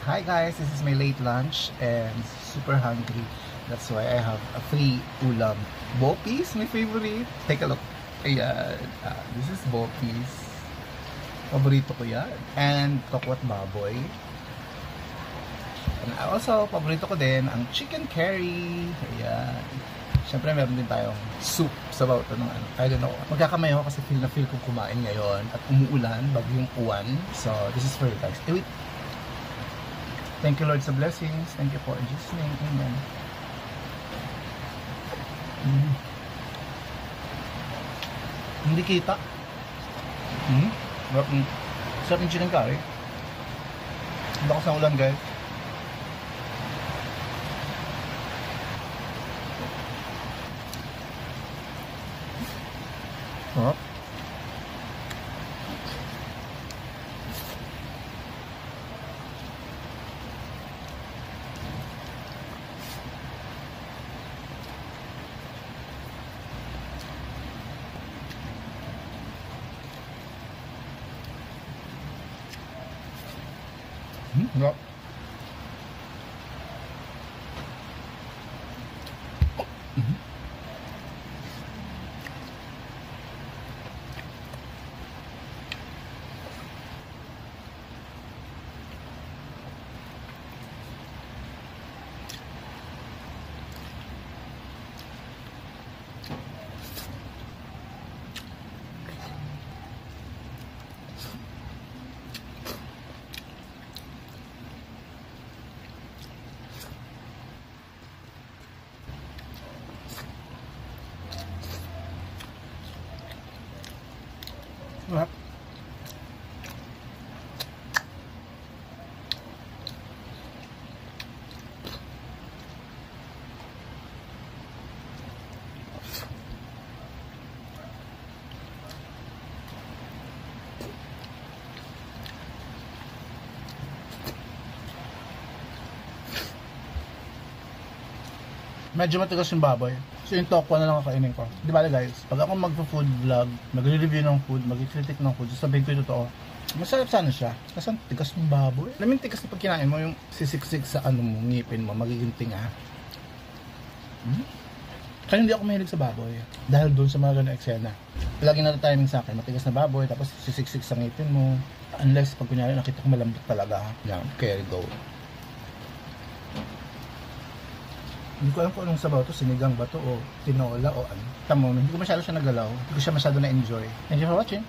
Hi guys, this is my late lunch and super hungry. That's why I have a free ulam. Bopis, my favorite. Take a look. Ayan. This is Bopis. Paborito ko yan. And tokwat baboy. And also, paborito ko din ang chicken curry. Ayan. Siyempre, meron din tayong soup sa bawat ng ano. I don't know. Magkakamay ako kasi feel na feel kong kumain ngayon. At umuulan, bagyong uwan. So, this is for you guys. Wait. Thank you Lord sa blessings. Thank you for in Jesus' name. Amen. Hindi kita. Sarap yung chicken curry. Lakas ng ulan guys. Sarap. Sarap. Sarap. Medyo matigas yung baboy. So yung tokwa na lang kakainin ko. Di ba guys, pag ako magpo-food vlog, magre-review ng food, mag-critic ng food, sasabihin ko yung totoo, masarap sana siya. Kasi ang tigas ng baboy. Alam yung tigas na pag kinain mo, yung sisiksik sa ano mo, ngipin mo, magiging tinga. Kaya hindi ako mahilig sa baboy. Dahil doon sa mga ganong eksena. Lagi na timing sa akin, matigas na baboy, tapos sisiksik sa ngipin mo. Unless pag kunyari nakita ko malambot talaga, yan, carry go. Hindi ko alam kung anong sabaw to, sinigang ba to o tinola o ano. Tamo, hindi ko masyado siya nagalaw. Hindi ko siya masyado na-enjoy. Thank you for watching.